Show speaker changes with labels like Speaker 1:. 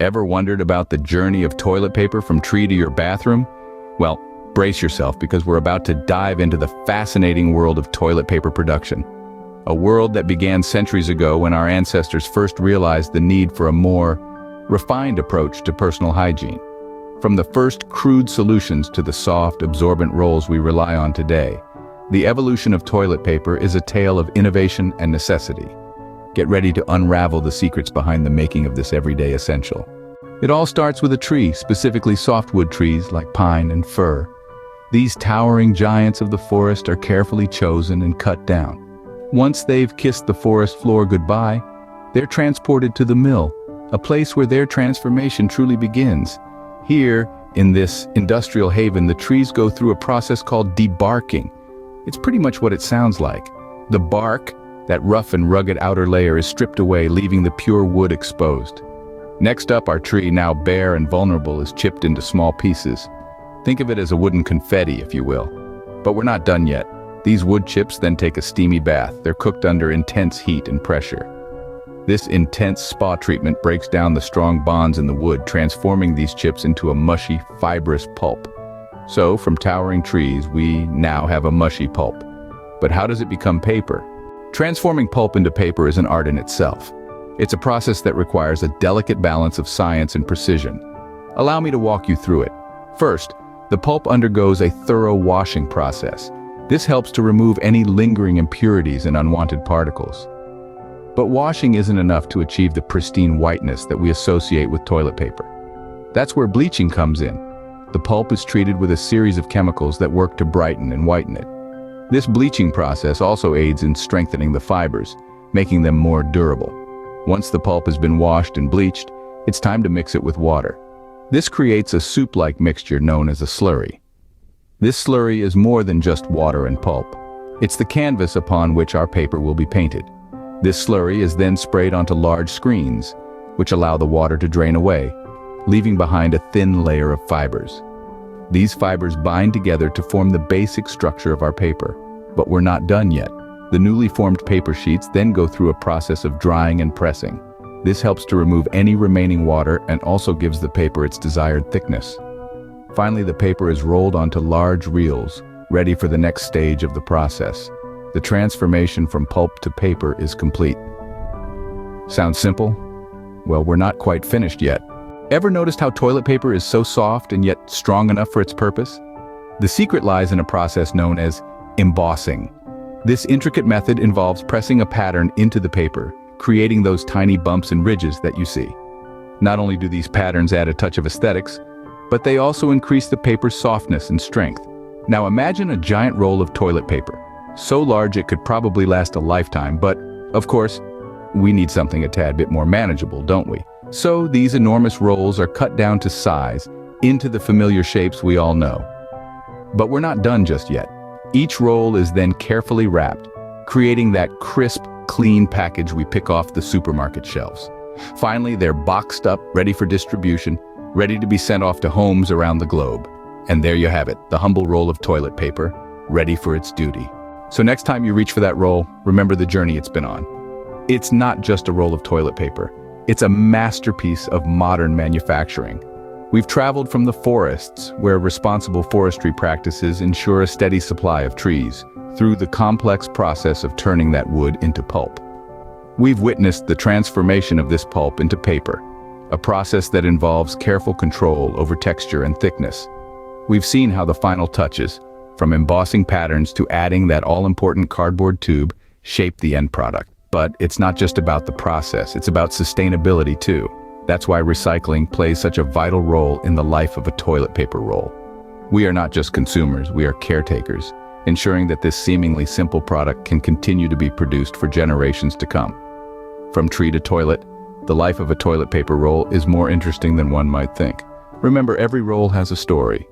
Speaker 1: Ever wondered about the journey of toilet paper from tree to your bathroom? Well, brace yourself because we're about to dive into the fascinating world of toilet paper production. A world that began centuries ago when our ancestors first realized the need for a more refined approach to personal hygiene. From the first crude solutions to the soft, absorbent rolls we rely on today, the evolution of toilet paper is a tale of innovation and necessity. Get ready to unravel the secrets behind the making of this everyday essential. It all starts with a tree, specifically softwood trees like pine and fir. These towering giants of the forest are carefully chosen and cut down. Once they've kissed the forest floor goodbye, they're transported to the mill, a place where their transformation truly begins. Here, in this industrial haven, the trees go through a process called debarking. It's pretty much what it sounds like. The bark, that rough and rugged outer layer, is stripped away, leaving the pure wood exposed. Next up, our tree, now bare and vulnerable, is chipped into small pieces. Think of it as a wooden confetti, if you will. But we're not done yet. These wood chips then take a steamy bath. They're cooked under intense heat and pressure. This intense spa treatment breaks down the strong bonds in the wood, transforming these chips into a mushy, fibrous pulp. So, from towering trees, we now have a mushy pulp. But how does it become paper? Transforming pulp into paper is an art in itself. It's a process that requires a delicate balance of science and precision. Allow me to walk you through it. First, the pulp undergoes a thorough washing process. This helps to remove any lingering impurities and unwanted particles. But washing isn't enough to achieve the pristine whiteness that we associate with toilet paper. That's where bleaching comes in. The pulp is treated with a series of chemicals that work to brighten and whiten it. This bleaching process also aids in strengthening the fibers, making them more durable. Once the pulp has been washed and bleached, it's time to mix it with water. This creates a soup-like mixture known as a slurry. This slurry is more than just water and pulp. It's the canvas upon which our paper will be painted. This slurry is then sprayed onto large screens, which allow the water to drain away, leaving behind a thin layer of fibers. These fibers bind together to form the basic structure of our paper. But we're not done yet. The newly formed paper sheets then go through a process of drying and pressing. This helps to remove any remaining water and also gives the paper its desired thickness. Finally, the paper is rolled onto large reels, ready for the next stage of the process. The transformation from pulp to paper is complete. Sounds simple? Well, we're not quite finished yet. Ever noticed how toilet paper is so soft and yet strong enough for its purpose? The secret lies in a process known as embossing. This intricate method involves pressing a pattern into the paper, creating those tiny bumps and ridges that you see. Not only do these patterns add a touch of aesthetics, but they also increase the paper's softness and strength. Now imagine a giant roll of toilet paper, so large it could probably last a lifetime, but, of course, we need something a tad bit more manageable, don't we? So these enormous rolls are cut down to size, into the familiar shapes we all know. But we're not done just yet. Each roll is then carefully wrapped, creating that crisp, clean package we pick off the supermarket shelves. Finally, they're boxed up, ready for distribution, ready to be sent off to homes around the globe. And there you have it, the humble roll of toilet paper, ready for its duty. So next time you reach for that roll, remember the journey it's been on. It's not just a roll of toilet paper. It's a masterpiece of modern manufacturing. We've traveled from the forests, where responsible forestry practices ensure a steady supply of trees, through the complex process of turning that wood into pulp. We've witnessed the transformation of this pulp into paper, a process that involves careful control over texture and thickness. We've seen how the final touches, from embossing patterns to adding that all-important cardboard tube, shape the end product. But it's not just about the process, it's about sustainability too. That's why recycling plays such a vital role in the life of a toilet paper roll. We are not just consumers, we are caretakers, ensuring that this seemingly simple product can continue to be produced for generations to come. From tree to toilet, the life of a toilet paper roll is more interesting than one might think. Remember, every roll has a story.